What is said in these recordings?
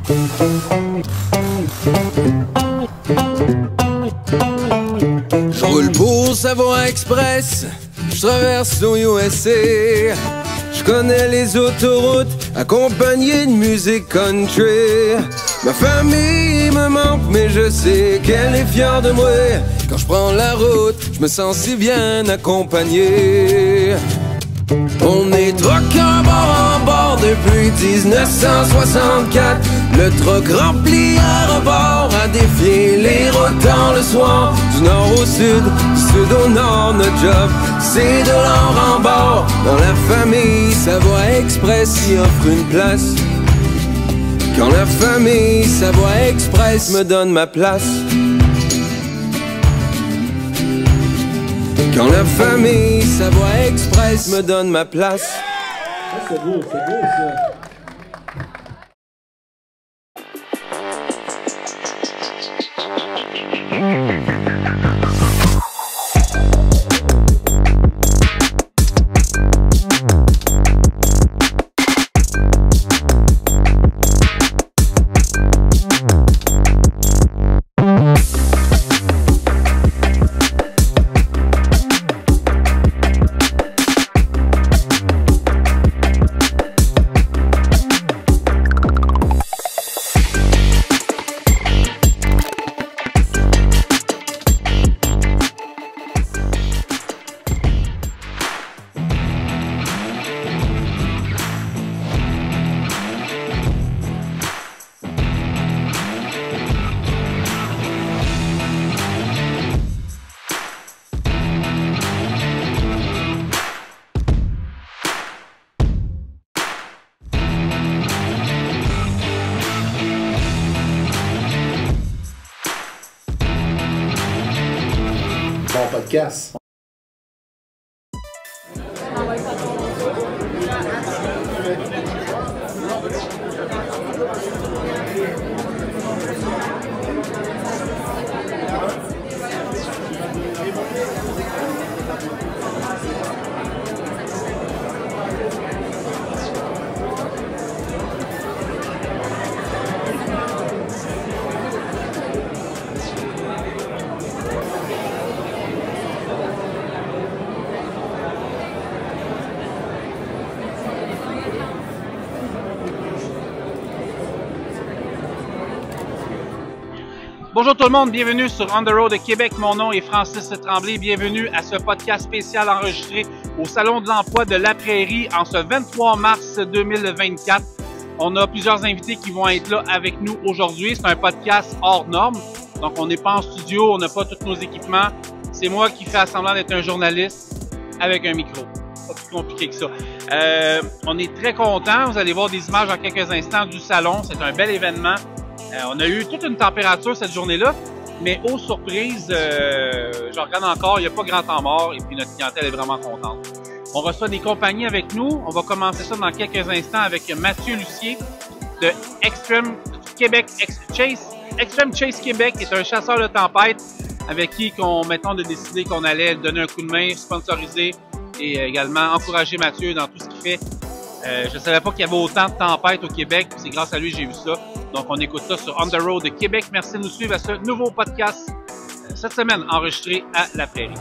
Je roule pour Savoie Express, je traverse aux USA. Je connais les autoroutes, accompagné de musique country. Ma famille me manque, mais je sais qu'elle est fière de moi. Quand je prends la route, je me sens si bien accompagné. On est truckers bord en bord depuis 1964. Le truck rempli à rebord a défié les routes dans le soir. Du nord au sud, du sud au nord, notre job c'est de l'or en bord. Dans la famille, Savoie Express y offre une place. Quand la famille, Savoie Express me donne ma place. Quand la famille Savoie Express me donne ma place. C'est beau ça. Bon podcast. Bonjour tout le monde, bienvenue sur On the Road de Québec. Mon nom est Francis Tremblay. Bienvenue à ce podcast spécial enregistré au Salon de l'Emploi de La Prairie en ce 23 mars 2024. On a plusieurs invités qui vont être là avec nous aujourd'hui. C'est un podcast hors norme, donc on n'est pas en studio, on n'a pas tous nos équipements. C'est moi qui fais semblant d'être un journaliste avec un micro. Pas plus compliqué que ça. On est très contents. Vous allez voir des images dans quelques instants du salon. C'est un bel événement. On a eu toute une température cette journée-là, mais aux surprises, je regarde encore, il n'y a pas grand temps mort et puis notre clientèle est vraiment contente. On reçoit des compagnies avec nous. On va commencer ça dans quelques instants avec Mathieu Lucier de Extreme Chase Québec, qui est un chasseur de tempête avec qui maintenant on a décidé qu'on allait donner un coup de main, sponsoriser et également encourager Mathieu dans tout ce qu'il fait. Je ne savais pas qu'il y avait autant de tempêtes au Québec, c'est grâce à lui que j'ai vu ça. Donc, on écoute ça sur On the Road de Québec. Merci de nous suivre à ce nouveau podcast cette semaine enregistré à La Prairie.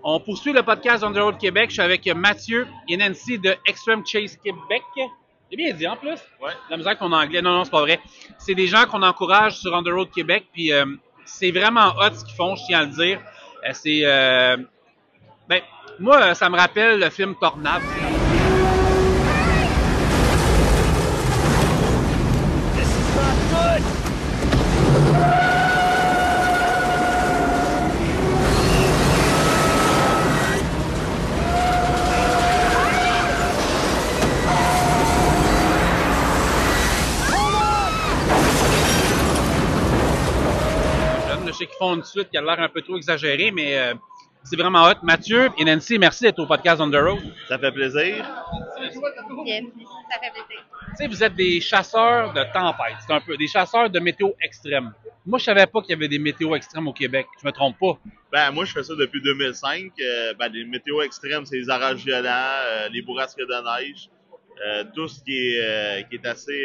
On poursuit le podcast On the Road Québec. Je suis avec Mathieu et Nancy de Extreme Chase Québec. C'est bien dit en plus. Ouais. La misère qu'on a anglais. Non, c'est pas vrai. C'est des gens qu'on encourage sur On the Road Québec, puis c'est vraiment hot ce qu'ils font, je tiens à le dire. Ben, moi, ça me rappelle le film Tornade. Je sais qu'ils font une suite qui a l'air un peu trop exagérée, mais c'est vraiment hot. Mathieu et Nancy, merci d'être au podcast On the Road. Ça fait plaisir. Yes, ça fait plaisir. Tu sais, vous êtes des chasseurs de tempêtes, c'est un peu des chasseurs de météo extrême. Moi, je savais pas qu'il y avait des météos extrêmes au Québec. Je me trompe pas. Ben, moi, je fais ça depuis 2005. Les météos extrêmes, c'est les orages violents, les bourrasques de neige, tout ce qui est assez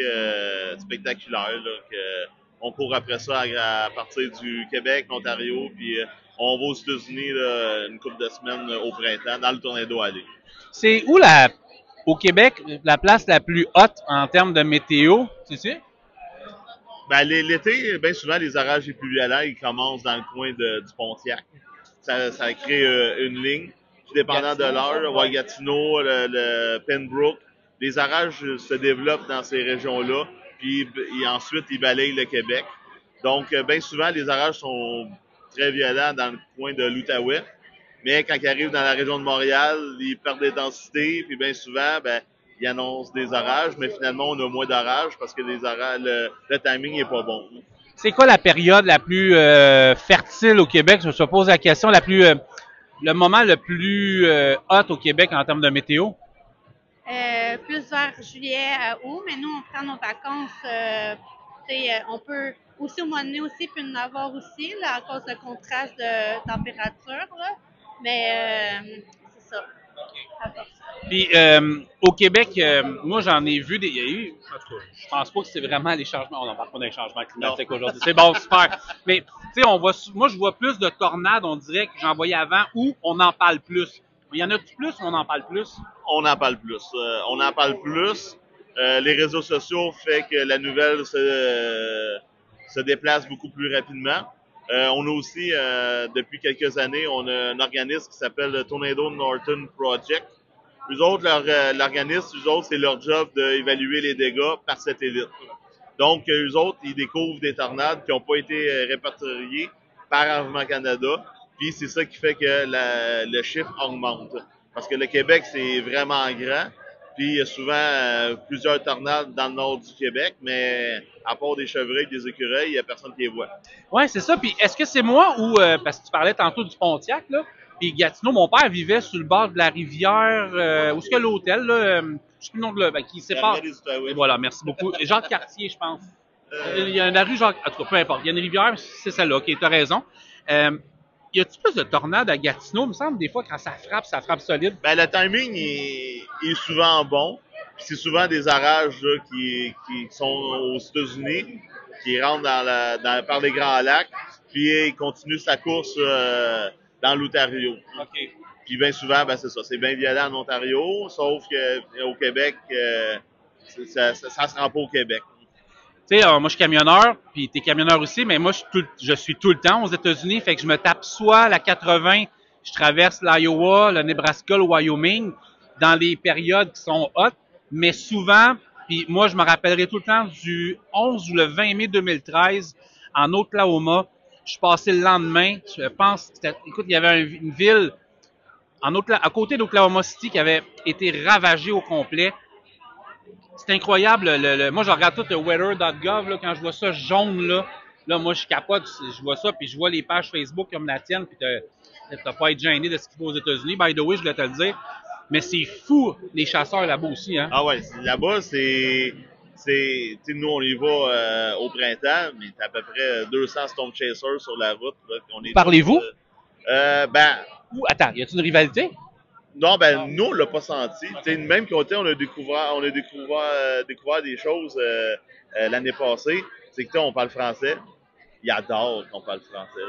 spectaculaire. Là, on court après ça à partir du Québec, l'Ontario, puis on va aux États-Unis là, une couple de semaines au printemps, dans le Tornado Alley. C'est où au Québec, la place la plus haute en termes de météo, tu sais? Ben, l'été, bien souvent, les orages les plus violents, ils commencent dans le coin du Pontiac. Ça crée une ligne. Puis dépendant de l'heure, Gatineau, le Pembroke, les orages se développent dans ces régions-là. Puis ensuite, ils balayent le Québec. Donc, bien souvent, les orages sont très violents dans le coin de l'Outaouais. Mais quand ils arrivent dans la région de Montréal, ils perdent d'intensité. Puis bien souvent, ils annoncent des orages. Mais finalement, on a moins d'orages parce que les orages, le timing n'est pas bon. C'est quoi la période la plus fertile au Québec? Je me pose la question, le moment le plus hot au Québec en termes de météo? Plus vers juillet à août, mais nous, on prend nos vacances. On peut aussi au mois de mai aussi, puis en avoir aussi, là, à cause de contraste de température. Là. Mais c'est ça. Puis au Québec, moi j'en ai vu il y a eu, en tout cas, je pense pas que c'est vraiment les changements, on n'en parle pas des changements climatiques aujourd'hui, c'est bon, super. Mais tu sais, moi je vois plus de tornades, on dirait que j'en voyais avant, où on en parle plus. Il y en a-tu plus ou on en parle plus? On en parle plus. On en parle plus. Les réseaux sociaux font que la nouvelle se déplace beaucoup plus rapidement. On a aussi, depuis quelques années, on a un organisme qui s'appelle le Tornado Norton Project. Eux autres, l'organisme, c'est leur job d'évaluer les dégâts par satellite. Donc, eux autres, ils découvrent des tornades qui n'ont pas été répertoriées par Environnement Canada. Puis c'est ça qui fait que le chiffre augmente. Parce que le Québec, c'est vraiment grand. Puis il y a souvent plusieurs tornades dans le nord du Québec, mais à part des chevreuils, des écureuils, il n'y a personne qui les voit. Oui, c'est ça. Puis est-ce que c'est moi ou, parce que tu parlais tantôt du Pontiac, là, puis Gatineau, mon père vivait sur le bord de la rivière, où est-ce que l'hôtel, là, je sais plus le nom de qui sépare. Et voilà, merci beaucoup. Jacques Cartier, je pense. Il y a la rue Jacques, en tout cas, peu importe. Il y a une rivière, c'est celle-là, ok, t'as raison. Y a-t-il plus de tornades à Gatineau? Il me semble des fois quand ça frappe solide. Ben, le timing est souvent bon. Puis c'est souvent des orages là, qui sont aux États-Unis, qui rentrent par les Grands Lacs, puis ils continuent sa course dans l'Ontario. Okay. Puis bien souvent, c'est ça. C'est bien violent en Ontario, sauf qu'au Québec, ça se rend pas au Québec. Tu sais, moi, je suis camionneur, puis t'es camionneur aussi, mais moi, je suis tout le temps aux États-Unis, fait que je me tape soit la 80, je traverse l'Iowa, le Nebraska, le Wyoming, dans les périodes qui sont hautes, mais souvent, puis moi, je me rappellerai tout le temps du 11 ou le 20 mai 2013, en Oklahoma, je suis passé le lendemain, je pense, écoute, il y avait une ville à côté d'Oklahoma City qui avait été ravagée au complet. C'est incroyable. Moi, je regarde tout le weather.gov, là, quand je vois ça jaune, là, moi, je capote, je vois ça, puis je vois les pages Facebook comme la tienne, puis t'as pas à être gêné de ce qu'il faut aux États-Unis. By the way, je voulais te le dire. Mais c'est fou, les chasseurs là-bas aussi, hein? Ah ouais, là-bas, nous, on y va au printemps, mais t'as à peu près 200 Storm Chasers sur la route. Là, parlez-vous? Attends, y a-t-il une rivalité? Non, nous, on l'a pas senti. T'sais, même côté, on a découvert des choses l'année passée. C'est que on parle français. Ils adorent qu'on parle français.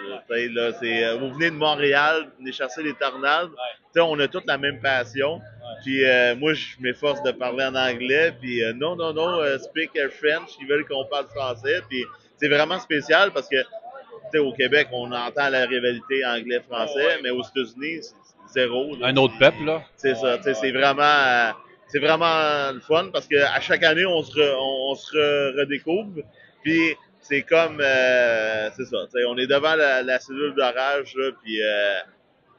Là, vous venez de Montréal, venez chasser les tornades. Ouais. On a toute la même passion. Ouais. Puis moi, je m'efforce de parler en anglais. Puis non, speak French. Ils veulent qu'on parle français. Puis c'est vraiment spécial parce que, tu sais, au Québec, on entend la rivalité anglais-français, mais aux États-Unis, c'est zéro. Là. Un autre peuple, là. C'est ça. Tu sais, c'est vraiment le fun parce qu'à chaque année, on se redécouvre. Puis c'est comme, c'est ça. Tu sais, on est devant la cellule d'orage, là, puis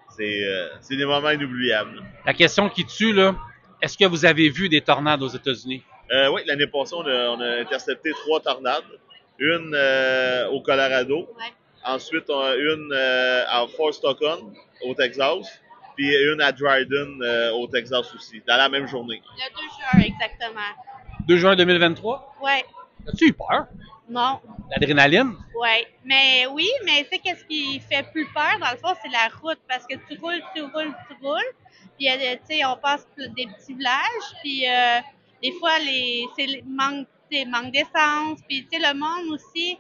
c'est des moments inoubliables. La question qui tue, là, est-ce que vous avez vu des tornades aux États-Unis? Oui, l'année passée, on a intercepté 3 tornades. Une au Colorado. Ouais. Ensuite, une à Fort Stockton, au Texas. Puis une à Dryden, au Texas aussi, dans la même journée. Le 2 juin, exactement. 2 juin 2023? Ouais. As-tu eu peur? Non. L'adrénaline? Ouais. Mais oui, mais tu sais, qu'est-ce qui fait plus peur, dans le fond, c'est la route. Parce que tu roules. Puis, tu sais, on passe des petits villages. Puis, des fois, c'est manque d'essence. Puis, tu sais, le monde aussi,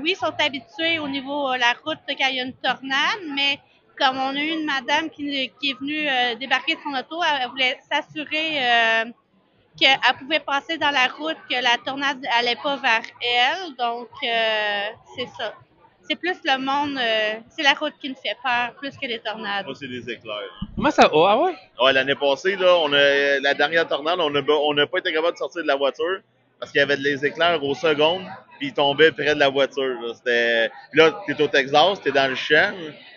oui, sont habitués au niveau de la route quand il y a une tornade, mais comme on a eu une madame qui est venue débarquer de son auto, elle voulait s'assurer qu'elle pouvait passer dans la route, que la tornade n'allait pas vers elle. Donc, c'est ça. C'est plus le monde, c'est la route qui nous fait peur, plus que les tornades. Moi, c'est des éclairs. Comment ça va? Ah ouais? Ouais, l'année passée, là, la dernière tornade, on n'a pas été capable de sortir de la voiture parce qu'il y avait des éclairs aux secondes, puis ils tombaient près de la voiture. Là, t'es au Texas, t'es dans le champ,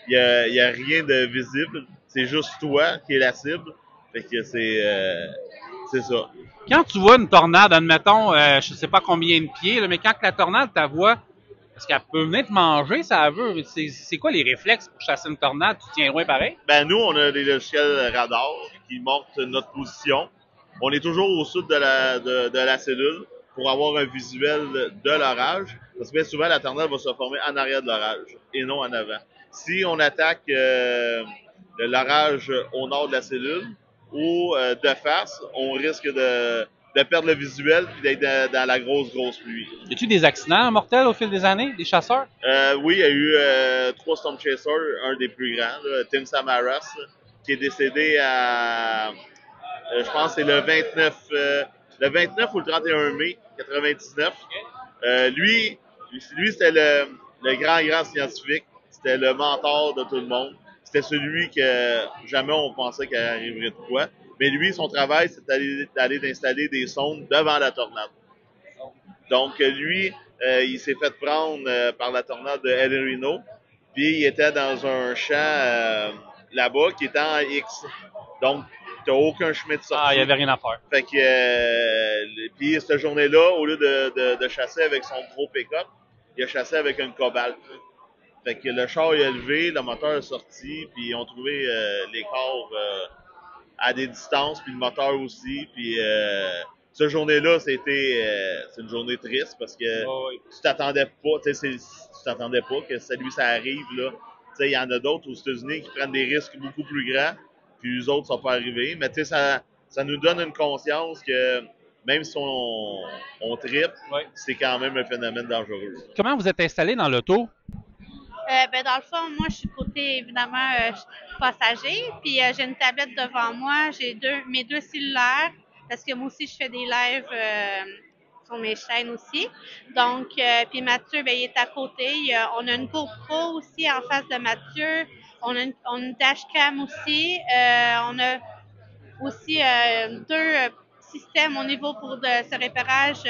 il y a rien de visible, c'est juste toi qui est la cible. Fait que c'est ça. Quand tu vois une tornade, admettons, je sais pas combien de pieds, là, mais quand la tornade, ta voix, est-ce qu'elle peut venir te manger, ça veut? C'est quoi les réflexes pour chasser une tornade? Tu tiens loin pareil? Ben, nous, on a des logiciels radar qui montrent notre position. On est toujours au sud de la cellule pour avoir un visuel de l'orage. Parce que bien souvent, la tornade va se former en arrière de l'orage et non en avant. Si on attaque l'orage au nord de la cellule ou de face, on risque de perdre le visuel et d'être dans la grosse pluie. Y a-tu des accidents mortels au fil des années, des chasseurs? Oui, il y a eu 3 Storm Chasers, un des plus grands, là, Tim Samaras, qui est décédé à, je pense que c'est le 29 ou le 31 mai 99. Lui, c'était le grand scientifique, c'était le mentor de tout le monde. C'était celui que jamais on pensait qu'il arriverait de quoi. Mais lui, son travail, c'était d'aller d'installer des sondes devant la tornade. Donc, lui, il s'est fait prendre par la tornade de El Reno, puis il était dans un champ là-bas qui était en X. Donc, t'as aucun chemin de sortie. Ah, il n'y avait rien à faire. Fait que, puis cette journée-là, au lieu de chasser avec son gros pick-up, il a chassé avec une Cobalt. Fait que le char il a levé, le moteur est sorti, puis ils ont trouvé les corps à des distances, puis le moteur aussi. Puis cette journée-là, c'est une journée triste parce que tu t'attendais pas, tu t'attendais pas que ça arrive là. Tu sais, il y en a d'autres aux États-Unis qui prennent des risques beaucoup plus grands, puis les autres sont pas arrivés. Mais tu sais, ça nous donne une conscience que même si on trippe, c'est quand même un phénomène dangereux. Comment vous êtes installé dans l'auto? Ben dans le fond, moi, je suis côté, évidemment, passager. Puis j'ai une tablette devant moi. J'ai mes 2 cellulaires. Parce que moi aussi, je fais des lives sur mes chaînes aussi. Donc, puis Mathieu, ben, il est à côté. On a une GoPro aussi en face de Mathieu. On a une dashcam aussi. On a aussi 2 systèmes au niveau pour ce repérage.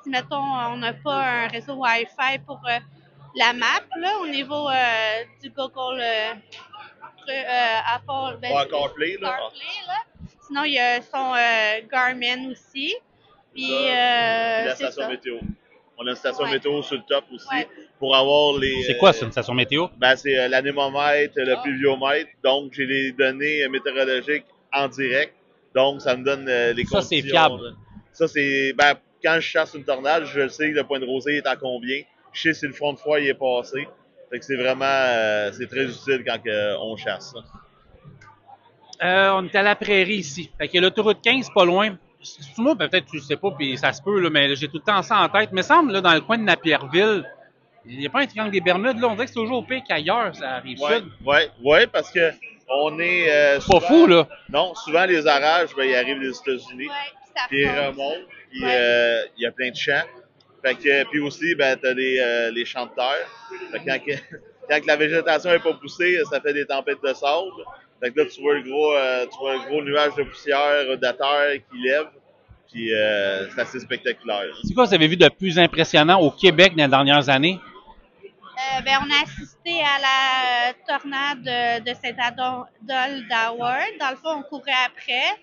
Si, mettons, on n'a pas un réseau Wi-Fi pour la map, là, au niveau du Google Apple. CarPlay, là. Sinon, il y a son Garmin aussi. Puis, la station météo. On a une station météo sur le top aussi pour avoir les... C'est quoi, c'est une station météo? Ben, c'est l'anémomètre, le pluviomètre. Donc, j'ai les données météorologiques en direct. Donc, ça me donne les conditions. Ça, c'est fiable. Ça, c'est... Ben, quand je chasse une tornade, je sais que le point de rosée est à combien. Je sais si le front de froid il est passé. Fait que c'est vraiment... c'est très utile quand on chasse. On est à la prairie ici. Fait que l'autoroute 15, pas loin. Moi, peut-être tu le sais pas, puis ça se peut, là, mais j'ai tout le temps ça en tête. Il me semble, là, dans le coin de Napierville, il n'y a pas un triangle des Bermudes, là. On dirait que c'est toujours pire qu'ailleurs, ça arrive sud. Ouais, parce que On est Pas souvent, fou, là. Non, souvent les orages, ben, ils arrivent des États-Unis, Ouais, puis ça puis ils fonce. remontent, puis Ouais. il y a plein de champs. Fait que, puis aussi, ben, t'as les champs de terre. Fait que quand la végétation est pas poussée, ça fait des tempêtes de sable. Fait que là, tu vois un gros nuage de poussière de terre qui lève. Puis c'est assez spectaculaire. C'est quoi que vous avez vu de plus impressionnant au Québec dans les dernières années? Ben, on a assisté à la tornade de Saint-Adol d'Howard. Dans le fond, on courait après.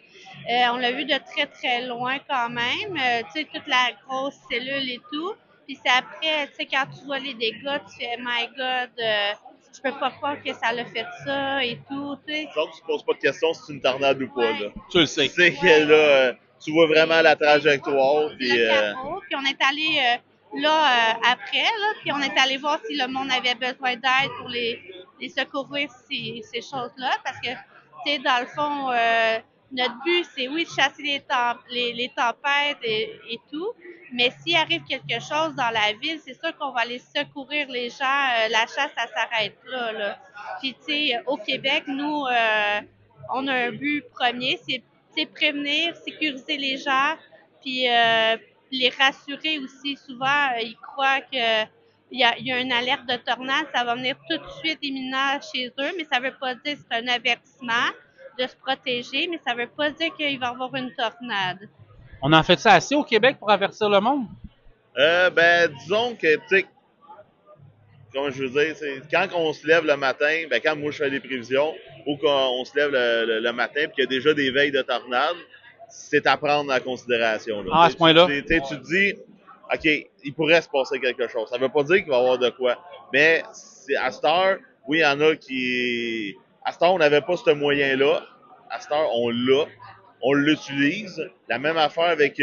On l'a vu de très, très loin quand même. Tu sais, toute la grosse cellule et tout. Puis c'est après, tu sais, quand tu vois les dégâts, tu fais « My God, je peux pas croire que ça l'a fait ça et tout. » Tu sais. Donc, tu te poses pas de questions si c'est une tornade ou pas. Là. Tu le Tu sais. sais que là, tu vois vraiment la trajectoire. C'est Puis, le carreau. Puis on est allé après, là, puis on est allé voir si le monde avait besoin d'aide pour les secourir, ces choses-là. Parce que, tu sais, dans le fond, notre but, c'est oui, de chasser les tempêtes et tout. Mais s'il arrive quelque chose dans la ville, c'est sûr qu'on va aller secourir les gens. La chasse, ça s'arrête là. Puis, tu sais, au Québec, nous, on a un but premier, c'est prévenir, sécuriser les gens, puis les rassurer aussi. Souvent, ils croient que il y a une alerte de tornade, ça va venir tout de suite imminent chez eux, mais ça veut pas dire que c'est un avertissement de se protéger, mais ça veut pas dire qu'il va y avoir une tornade. On en fait ça assez au Québec pour avertir le monde? ben, disons que, tu sais, comment je veux dire, quand on se lève le matin, ben, quand moi je fais des prévisions, ou quand on se lève le matin et qu'il y a déjà des veilles de tornade, c'est à prendre en considération. Là. Ah, à ce point-là? Tu te dis, OK, il pourrait se passer quelque chose. Ça veut pas dire qu'il va y avoir de quoi. Mais à cette heure, oui, il y en a qui... À cette heure, on n'avait pas ce moyen-là. À cette heure, on l'a. On l'utilise. La même affaire avec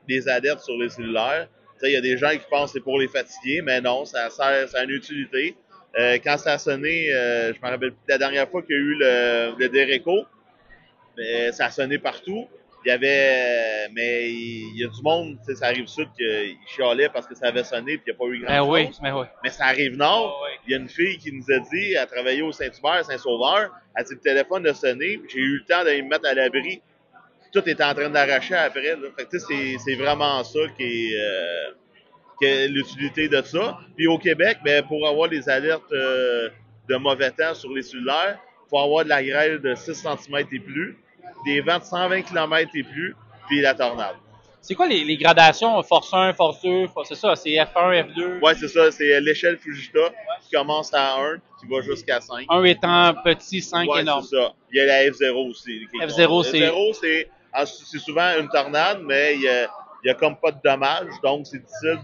les alertes sur les cellulaires. Il y a des gens qui pensent que c'est pour les fatiguer, mais non, ça a une utilité. Quand ça a sonné, je me rappelle plus la dernière fois qu'il y a eu le Dereco, ça a sonné partout. Mais il y a du monde, ça arrive sud, qui chialait parce que ça avait sonné et qu'il n'y a pas eu grand-chose. Oui. Mais ça arrive nord. Il y a une fille qui nous a dit, elle travaillait au Saint-Hubert, Saint-Sauveur, elle dit le téléphone a sonné, j'ai eu le temps d'aller me mettre à l'abri. Tout était en train d'arracher après. Là. Fait que, c'est vraiment ça qui est l'utilité de ça. Puis au Québec, ben, pour avoir les alertes de mauvais temps sur les cellulaires, il faut avoir de la grêle de 6 cm et plus, des vents de 120 km et plus, puis la tornade. C'est quoi les gradations? Force 1, Force 2, c'est ça, c'est F1, F2? Ouais, c'est ça, c'est l'échelle Fujita qui commence à 1 qui va jusqu'à 5. 1 étant petit, 5 ouais, énorme. C'est ça. Il y a la F0 aussi. F0, c'est souvent une tornade, mais il y a comme pas de dommages, donc c'est difficile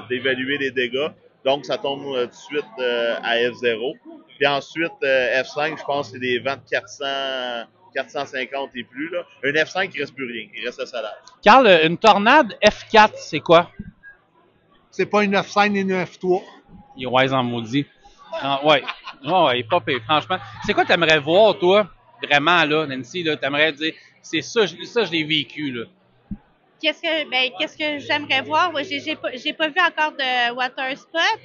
d'évaluer les dégâts. Donc, ça tombe tout de suite à F0. Puis ensuite, F5, je pense que c'est des vents de 450 et plus. Là. Un F5, il reste plus rien. Il reste le salaire. Carl, une tornade F4, c'est quoi? C'est pas une F5 ni une F3. Il est wise en maudit. Ouais, il est pas pire, franchement. C'est quoi t'aimerais voir, toi, vraiment, là, Nancy, là, t'aimerais dire, c'est ça, je l'ai vécu, là. Qu'est-ce que j'aimerais voir? Ouais, j'ai pas vu encore de water spot,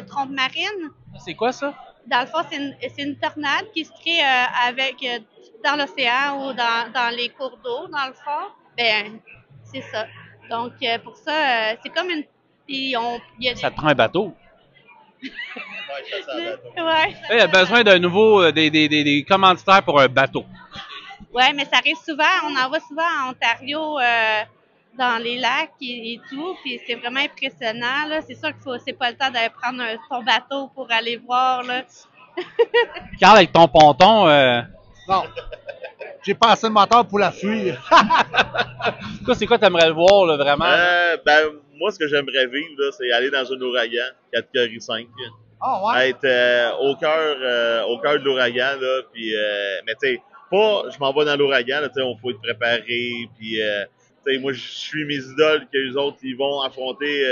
trompe marine. C'est quoi ça? Dans le fond, c'est une tornade qui se crée dans l'océan ou dans les cours d'eau, dans le fond. Ben, c'est ça. Donc, pour ça, c'est comme une... Ça te prend un bateau. Ouais. Il y a besoin d'un nouveau, des commanditaires pour un bateau. Ouais, mais ça arrive souvent. On en voit souvent en Ontario, dans les lacs et tout, puis c'est vraiment impressionnant, là. C'est sûr que c'est pas le temps d'aller prendre ton bateau pour aller voir, là. Carl, avec ton ponton... Non. J'ai pas assez de moteur pour la fuir. Toi, c'est quoi t'aimerais le voir, là, vraiment? Ben, moi, ce que j'aimerais vivre, là, c'est aller dans un ouragan, catégorie 5. Ah, ouais? Être au cœur de l'ouragan, là, puis, mais tu sais, pas, je m'en vais dans l'ouragan, tu sais, on faut être préparé, puis, tu sais, moi, je suis mes idoles, que les autres, ils vont affronter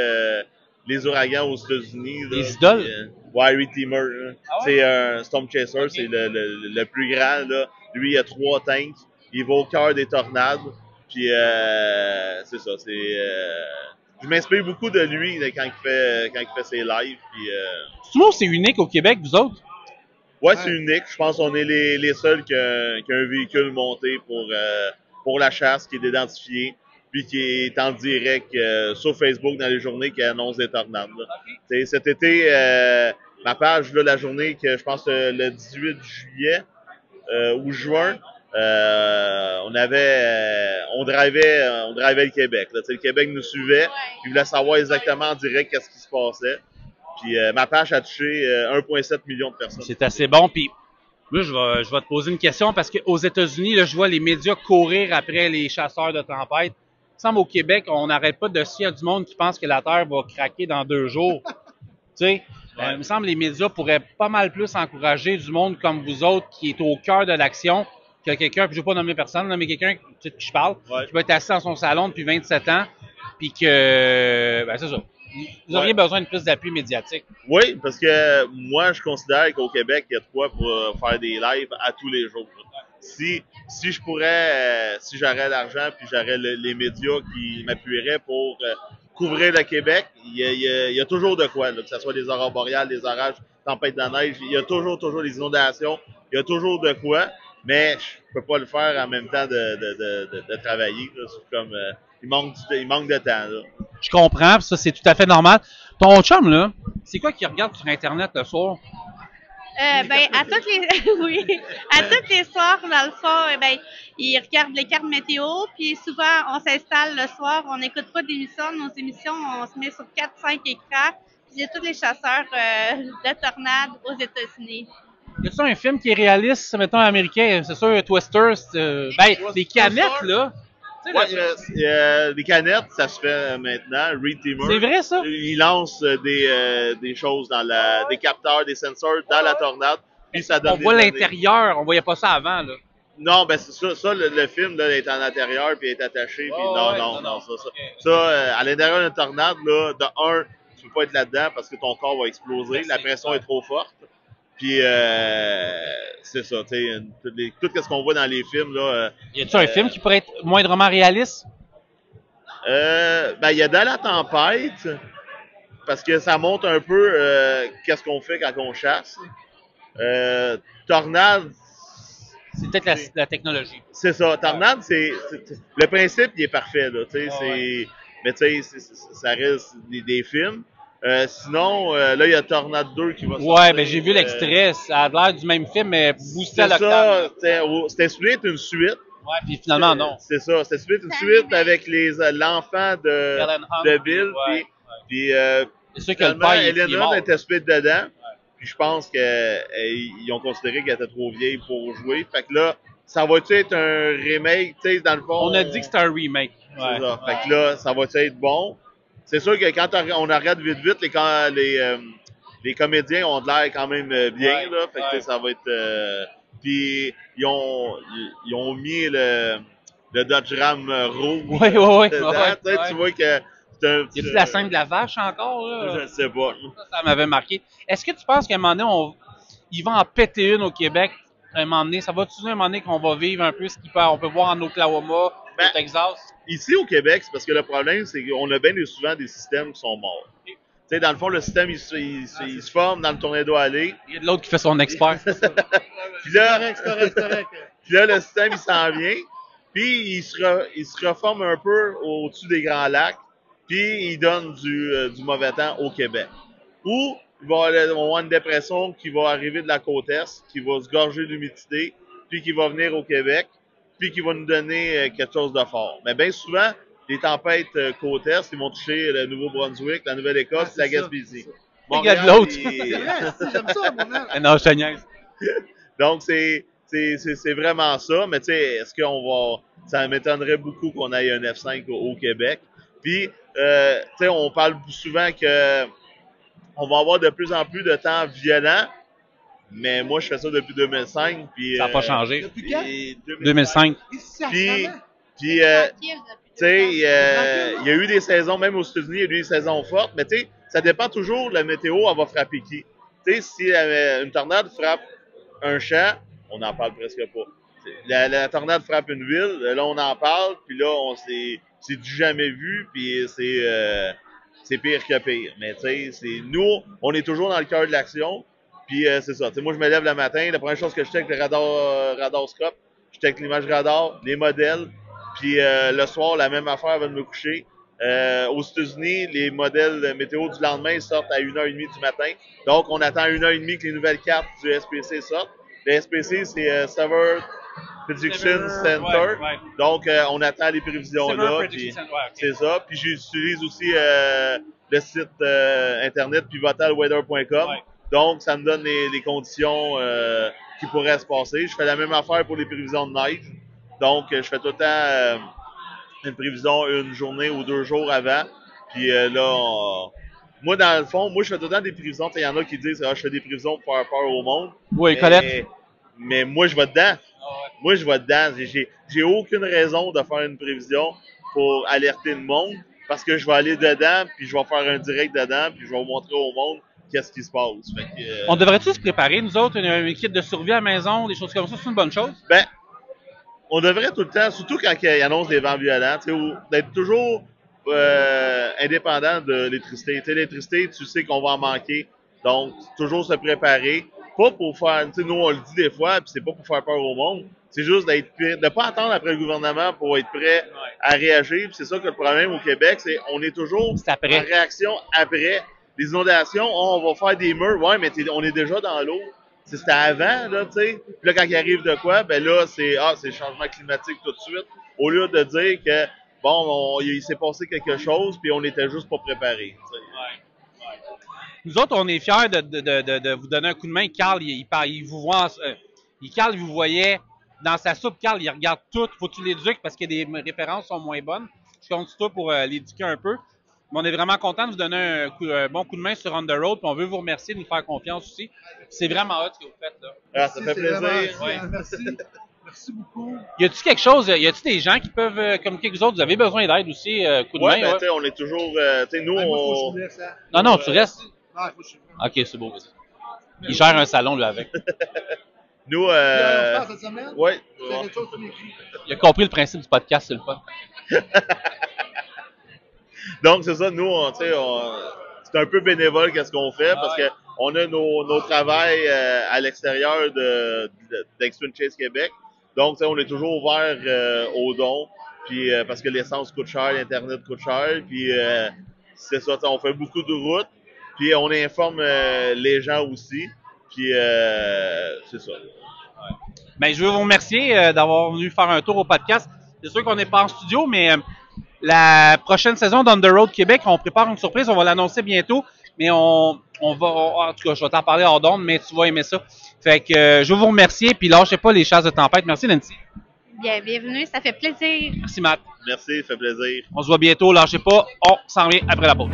les ouragans aux États-Unis. Là, les idoles? Ouais, Harry Teamer. Ah ouais? C'est un Storm Chaser, okay. C'est le plus grand, là. Lui, il a 3 tanks. Il va au cœur des tornades. Puis, c'est ça. Je m'inspire beaucoup de lui là, quand il fait ses lives. Puis, c'est unique au Québec, vous autres? Ouais, c'est unique. Je pense qu'on est les seuls qui ont un véhicule monté pour la chasse, qui est identifié, puis qui est en direct sur Facebook dans les journées qui annonce des tornades. Okay. Cet été, ma page, là, la journée que je pense le 18 juillet ou juin, on drivait le Québec. Là. Le Québec nous suivait, puis voulait savoir exactement en direct qu'est-ce qui se passait. Puis ma page a touché 1,7 million de personnes. C'est assez bon. Puis moi, je vais te poser une question parce qu'aux États-Unis, là, je vois les médias courir après les chasseurs de tempête. Il me semble au Québec, on n'arrête pas de s'il y a du monde qui pense que la Terre va craquer dans 2 jours. Tu sais, il me semble que les médias pourraient pas mal plus encourager du monde comme vous autres qui est au cœur de l'action que quelqu'un, puis je ne vais pas nommer personne, là, mais quelqu'un qui je parle, qui va être assis dans son salon depuis 27 ans, puis que, ben c'est ça. Vous auriez besoin de plus d'appui médiatique. Oui, parce que moi, je considère qu'au Québec, il y a de quoi pour faire des lives à tous les jours. Si je pourrais, si j'aurais l'argent puis j'aurais les médias qui m'appuieraient pour couvrir le Québec, il y a toujours de quoi, là, que ce soit des aurores boréales, des orages, tempêtes de neige, il y a toujours des inondations, il y a toujours de quoi, mais je peux pas le faire en même temps de travailler. Là. C'est comme il manque de temps. Là. Je comprends, ça c'est tout à fait normal. Ton chum, là, c'est quoi qu'il regarde sur Internet le soir? À toutes les soirs, dans le fond, il regarde les cartes météo, puis souvent, on s'installe le soir, on n'écoute pas d'émissions. Nos émissions, on se met sur 4-5 écrans, puis il y a tous les chasseurs de tornades aux États-Unis. Y a-t-il un film qui est réaliste, mettons, américain? C'est sûr, Twisters, les canettes, là. Ouais, les canettes, ça se fait maintenant. Reed Timmer. C'est vrai, ça? Il lance des choses des capteurs, des sensors dans la tornade. Puis ça donne on voit l'intérieur, on voyait pas ça avant, là. Non, ben c'est ça, le film là, est en intérieur puis est attaché. Puis non, ça. Okay. Ça, à l'intérieur d'une tornade, là, de un, tu peux pas être là-dedans parce que ton corps va exploser, la pression est trop forte. Puis c'est ça, tu sais, tout ce qu'on voit dans les films là. Y a-t-il un film qui pourrait être moindrement réaliste? Il y a Dans la tempête parce que ça montre un peu qu'est-ce qu'on fait quand on chasse. Tornade. C'est peut-être la technologie. C'est ça. Tornade, c'est le principe, il est parfait là. Tu sais, mais tu sais, ça reste des films. Sinon, là, il y a Tornade 2 qui va sortir. Ouais, ben j'ai vu l'extrait. Ça a l'air du même film, mais boosté à l'octave. C'était supposé être une suite. Ouais, puis finalement, non. C'est ça. C'était supposé être une suite avec l'enfant de Bill. Ouais, puis c'est sûr que le père, il est mort. était supposé dedans. Puis je pense qu'ils ont considéré qu'elle était trop vieille pour jouer. Fait que là, ça va-tu être un remake, tu sais, dans le fond? On a dit que c'était un remake. C'est ça. Fait que là, ça va-tu être bon? C'est sûr que quand on regarde vite, les comédiens ont de l'air quand même bien, là. Fait que ça va être... puis ils ont mis le Dodge Ram rouge. Oui. Tu vois que... Y a-tu la scène de la vache encore, là? Je ne sais pas. Ça m'avait marqué. Est-ce que tu penses qu'à un moment donné, ils vont en péter une au Québec? À un moment donné, ça va-tu un moment donné qu'on va vivre un peu ce qu'on peut voir en Oklahoma, au Texas? Ici, au Québec, c'est parce que le problème, c'est qu'on a bien souvent des systèmes qui sont morts. Tu sais, dans le fond, le système, il se forme dans le tornado allé. Il y a de l'autre qui fait son expert. Puis là, puis là, le système, il s'en vient. Puis, il se reforme un peu au-dessus des Grands Lacs. Puis, il donne du mauvais temps au Québec. Ou, il va avoir une dépression qui va arriver de la côte est, qui va se gorger d'humidité, puis qui va venir au Québec, puis qui va nous donner quelque chose de fort. Mais bien souvent, les tempêtes côte est, ils vont toucher le Nouveau-Brunswick, la Nouvelle-Écosse, la Gaspésie. Il y a de l'autre. J'aime ça, mon âme. Non, je te niaise. Donc, c'est vraiment ça. Mais tu sais, est-ce qu'on va... Ça m'étonnerait beaucoup qu'on ait un F5 au Québec. Puis, tu sais, on parle souvent que on va avoir de plus en plus de temps violent. Mais moi, je fais ça depuis 2005. Puis, ça n'a pas changé. Depuis quand? 2005. Puis tu sais, il y a eu des saisons, même aux États-Unis, il y a eu des saisons fortes. Mais tu sais, ça dépend toujours de la météo, elle va frapper qui. Tu sais, si une tornade frappe un champ, on n'en parle presque pas. La tornade frappe une ville, là, on en parle. Puis là, c'est du jamais vu. Puis c'est pire que pire. Mais tu sais, nous, on est toujours dans le cœur de l'action. Puis c'est ça. Moi, je me lève le matin. La première chose que je check, le radarscope. Je check l'image radar, les modèles. Puis le soir, la même affaire avant de me coucher. Aux États-Unis, les modèles météo du lendemain sortent à 1h30 du matin. Donc, on attend 1h30 que les nouvelles cartes du SPC sortent. Le SPC, c'est Server Prediction Center. Ouais. Donc, on attend les prévisions là. Puis, c'est ça. Puis, j'utilise aussi le site internet pivotalweather.com. Ouais. Donc, ça me donne les conditions qui pourraient se passer. Je fais la même affaire pour les prévisions de neige. Donc, je fais tout le temps une prévision une journée ou 2 jours avant. Puis moi, dans le fond, je fais tout le temps des prévisions. Il y en a qui disent je fais des prévisions pour faire peur au monde. Oui, Colette. Mais moi, je vais dedans. Moi, je vais dedans. J'ai aucune raison de faire une prévision pour alerter le monde parce que je vais aller dedans, puis je vais faire un direct dedans, puis je vais montrer au monde qu'est-ce qui se passe. Fait que, on devrait-tu se préparer, nous autres, une équipe de survie à la maison, des choses comme ça, c'est une bonne chose? Ben, on devrait tout le temps, surtout quand ils annoncent des vents violents, d'être toujours indépendant de l'électricité. L'électricité, tu sais qu'on va en manquer, donc toujours se préparer. Pas pour faire, nous on le dit des fois, puis c'est pas pour faire peur au monde, c'est juste de pas attendre après le gouvernement pour être prêt à réagir. Puis c'est ça que le problème au Québec, c'est on est toujours en réaction après. Les inondations, on va faire des murs, ouais, mais on est déjà dans l'eau. C'était avant, là, tu sais. Puis là, quand il arrive de quoi, ben là, c'est le changement climatique tout de suite. Au lieu de dire que, bon, il s'est passé quelque chose, puis on n'était juste pas préparés. Nous autres, on est fiers de vous donner un coup de main. Carl, il vous voit, Carl, il vous voyait dans sa soupe. Carl, il regarde tout. Faut que tu l'éduques parce que des références sont moins bonnes. Je compte sur toi pour l'éduquer un peu. Mais on est vraiment content de vous donner un bon coup de main sur On The Road. Puis on veut vous remercier de nous faire confiance aussi. C'est vraiment hot ce que vous faites là. Merci, ça fait plaisir. Merci beaucoup. Y a-tu quelque chose, y a-tu des gens qui peuvent communiquer avec vous autres? Vous avez besoin d'aide aussi, coup de main? Ben, on est toujours, nous, on... Non, tu restes. Ah, faut que je... Ok, c'est beau. Il gère un salon, lui, avec. Nous, cette semaine? Oui. Il a compris le principe du podcast, c'est le fun. Donc, c'est ça, nous, c'est un peu bénévole qu'est-ce qu'on fait parce que on a nos travails à l'extérieur d'Extreme Chase Québec. Donc, on est toujours ouvert aux dons, puis parce que l'essence coûte cher, l'Internet coûte cher, puis c'est ça, on fait beaucoup de routes, puis on informe les gens aussi, puis c'est ça. Ben, je veux vous remercier d'avoir venu faire un tour au podcast. C'est sûr qu'on n'est pas en studio, mais la prochaine saison d'On The Road Québec, on prépare une surprise, on va l'annoncer bientôt, mais on va, en tout cas, je vais t'en parler hors d'onde, mais tu vas aimer ça. Fait que je veux vous remercier, puis lâchez pas les chasses de tempête. Merci, Nancy. Bien, bienvenue, ça fait plaisir. Merci, Matt. Merci, ça fait plaisir. On se voit bientôt, lâchez pas, on s'en revient après la pause.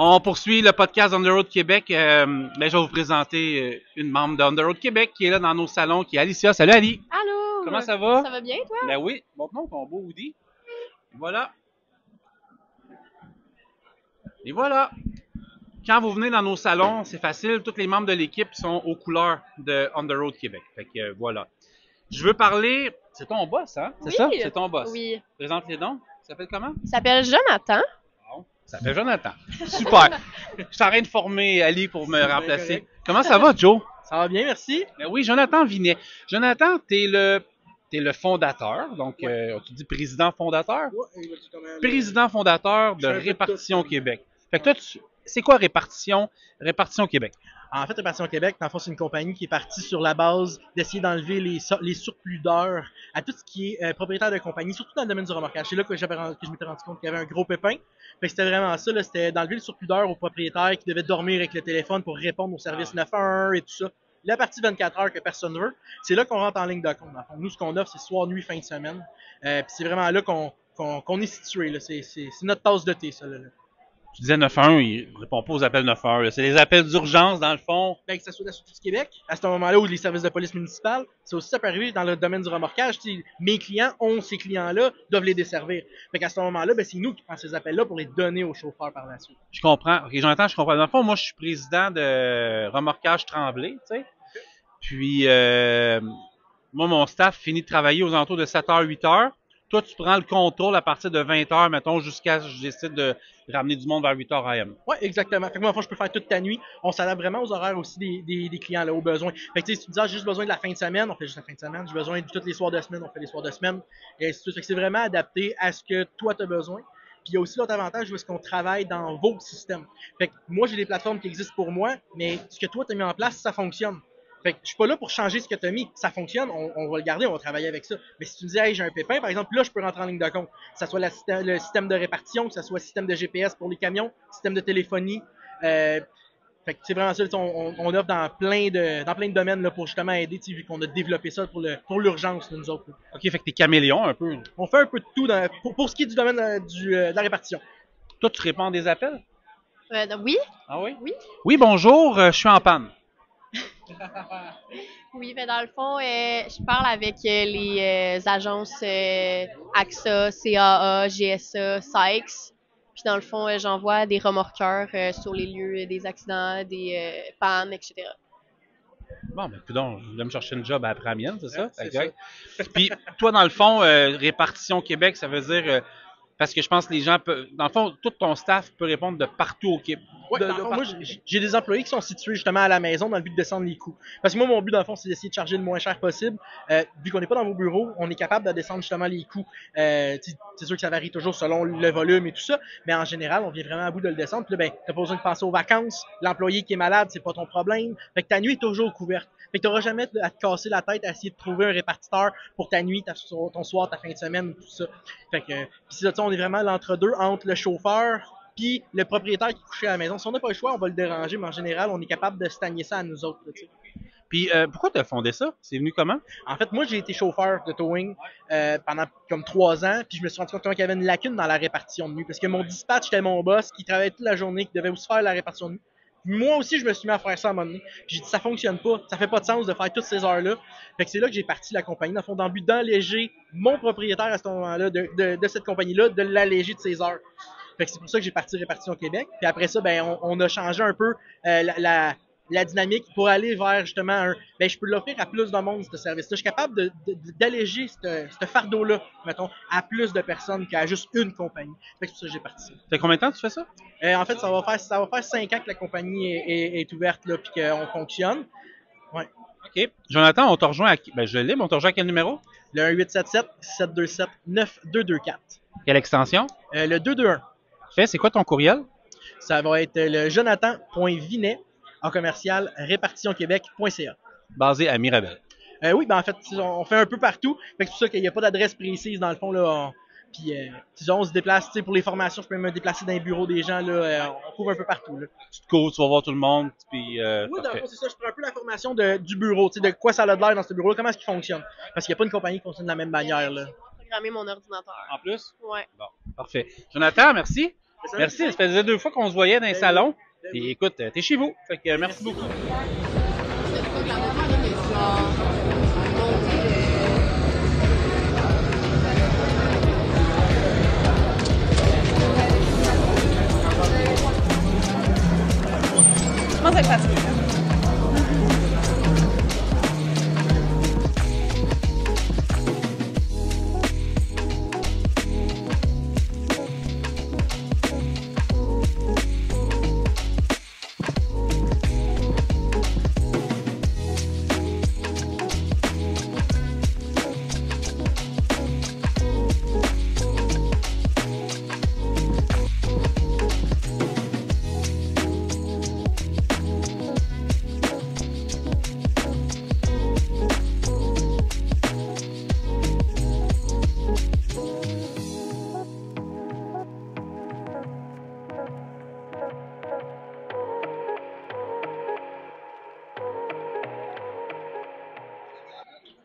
On poursuit le podcast On The Road Québec. Je vais vous présenter une membre de On The Road Québec qui est là dans nos salons, qui est Alicia. Salut Ali! Allô! Comment ça va? Ça va bien, toi? Ben oui, montre-moi ton beau hoodie. Voilà. Et voilà. Quand vous venez dans nos salons, c'est facile. Tous les membres de l'équipe sont aux couleurs de On The Road Québec. Fait que voilà. Je veux parler... C'est ton boss, hein? C'est ça? C'est ton boss. Oui. Présente-les donc. Ça s'appelle comment? Il s'appelle Jonathan. Ça fait Jonathan. Super. Je suis en train de former Ali pour me remplacer. Comment ça va, Joe? Ça va bien, merci. Ben oui, Jonathan Vinet. Jonathan, t'es le fondateur, donc tu dis président fondateur? Oui, président fondateur de Répartition Québec. Fait que toi, c'est quoi Répartition Québec? En fait, Répartition Québec, dans le fond, c'est une compagnie qui est partie sur la base d'essayer d'enlever les surplus d'heures à tout ce qui est propriétaire de compagnie, surtout dans le domaine du remorquage. C'est là que je m'étais rendu compte qu'il y avait un gros pépin. Fait que c'était vraiment ça, là, c'était d'enlever le surplus d'heures aux propriétaires qui devaient dormir avec le téléphone pour répondre au service 911 et tout ça. La partie 24 heures que personne ne veut, c'est là qu'on rentre en ligne de compte. Dans le fond, nous, ce qu'on offre, c'est soir, nuit, fin de semaine. Puis c'est vraiment là qu'on est situé. Là. C'est notre tasse de thé, ça. Là. Tu disais 911, il ne répond pas aux appels 911. Là. C'est les appels d'urgence, dans le fond. Ben, que ce soit la Sûreté du Québec, à ce moment-là, ou les services de police municipale, ça peut arriver dans le domaine du remorquage. T'sais, mes clients ont ces clients-là, doivent les desservir. Fait qu'à ce moment-là, ben, c'est nous qui prenons ces appels-là pour les donner aux chauffeurs par la suite. Je comprends. Ok, Jonathan, je comprends. Dans le fond, moi, je suis président de Remorquage Tremblay, tu sais. Puis, moi, mon staff finit de travailler aux alentours de 7h, 8h. Toi, tu prends le contrôle à partir de 20h, mettons, jusqu'à ce que je décide de ramener du monde vers 8h AM. Ouais, exactement. Fait que moi, en fait, je peux faire toute ta nuit. On s'adapte vraiment aux horaires aussi des clients, là, aux besoins. Fait que, tu sais, si tu me dis, j'ai juste besoin de la fin de semaine, on fait juste la fin de semaine. J'ai besoin de tous les soirs de semaine, on fait les soirs de semaine. Et ainsi de suite. Fait que c'est vraiment adapté à ce que toi, tu as besoin. Puis il y a aussi l'autre avantage où est-ce qu'on travaille dans vos systèmes. Fait que moi, j'ai des plateformes qui existent pour moi, mais ce que toi, tu as mis en place, ça fonctionne. Fait que je suis pas là pour changer ce que tu as mis. Ça fonctionne, on va le garder, on va travailler avec ça. Mais si tu me dis, hey, j'ai un pépin, par exemple, là, je peux rentrer en ligne de compte. Que ce soit le système de répartition, que ce soit le système de GPS pour les camions, système de téléphonie. Fait que c'est vraiment ça, on offre dans plein de domaines là, pour justement aider, vu qu'on a développé ça pour l'urgence, nous autres. Là. OK, fait que t'es caméléon un peu. On fait un peu de tout pour ce qui est du domaine de la répartition. Toi, tu réponds à des appels? Oui. Ah oui? Oui. Oui, bonjour, je suis en panne. Oui, mais dans le fond, je parle avec les agences AXA, CAA, GSA, Sykes. Puis dans le fond, j'envoie des remorqueurs sur les lieux des accidents, des pannes, etc. Bon, ben, coudonc, je voulais me chercher une job après la mienne, c'est ça? Ouais, c'est Okay. Puis, toi, dans le fond, répartition Québec, ça veut dire, parce que je pense que les gens peuvent, dans le fond, tout ton staff peut répondre de partout au Québec. Ouais, moi, j'ai des employés qui sont situés justement à la maison dans le but de descendre les coûts. Parce que moi, mon but, dans le fond, c'est d'essayer de charger le moins cher possible. Vu qu'on n'est pas dans vos bureaux, on est capable de descendre justement les coûts. C'est sûr que ça varie toujours selon le volume et tout ça, mais en général, on vient vraiment à bout de le descendre. Puis là, ben, t'as pas besoin de penser aux vacances. L'employé qui est malade, c'est pas ton problème. Fait que ta nuit est toujours couverte. Fait que t'auras jamais à te casser la tête à essayer de trouver un répartiteur pour ta nuit, ton soir, ta fin de semaine, tout ça. Fait que, pis ça, on est vraiment l'entre-deux entre le chauffeur puis le propriétaire qui est couché à la maison. Si on n'a pas le choix, on va le déranger, mais en général, on est capable de stagner ça à nous autres. Là, puis pourquoi tu as fondé ça? C'est venu comment? En fait, moi, j'ai été chauffeur de towing pendant comme 3 ans, puis je me suis rendu compte qu'il y avait une lacune dans la répartition de nuit. Parce que mon dispatch était mon boss, qui travaillait toute la journée, qui devait aussi faire la répartition de nuit. Moi aussi, je me suis mis à faire ça à un moment donné. Puis j'ai dit, ça fonctionne pas, ça fait pas de sens de faire toutes ces heures-là. Fait que c'est là que j'ai parti la compagnie, dans le fond, dans le but d'alléger mon propriétaire à ce moment-là, de cette compagnie-là, de l'alléger de ses heures. Fait que c'est pour ça que j'ai parti Répartition Québec. Puis après ça, ben on a changé un peu la dynamique pour aller vers justement ben je peux l'offrir à plus de monde, ce service-là. Je suis capable d'alléger ce fardeau-là, mettons, à plus de personnes qu'à juste une compagnie. Fait que c'est pour ça que j'ai parti. Ça fait combien de temps que tu fais ça? En fait, ça va faire 5 ans que la compagnie est ouverte là, puis qu'on fonctionne. Ouais. OK. Jonathan, on te rejoint à ben je l'ai, mais on te rejoint à quel numéro? Le 1-877-727-9224. Quelle extension? Le 221. Parfait. C'est quoi ton courriel? Ça va être le jonathan.vinet en commercial répartitionquebec.ca. Basé à Mirabel. Oui, ben en fait, on fait un peu partout. Fait que c'est pour ça qu'il n'y a pas d'adresse précise dans le fond. Là, puis on se déplace, pour les formations, je peux me déplacer dans les bureaux des gens. Là, on couvre un peu partout. Là. Tu te couvres, tu vas voir tout le monde. Puis, oui, dans le fond, c'est ça. Je prends un peu la formation du bureau, de quoi ça a l'air dans ce bureau-là, comment est-ce qu'il fonctionne. Parce qu'il n'y a pas une compagnie qui fonctionne de la même manière. Là. Programmer mon ordinateur. En plus? Ouais. Bon, parfait. Jonathan, merci. Merci. Ça faisait 2 fois qu'on se voyait dans les salons. Et écoute, t'es chez vous. Fait que merci beaucoup. Je pense que c'est facile.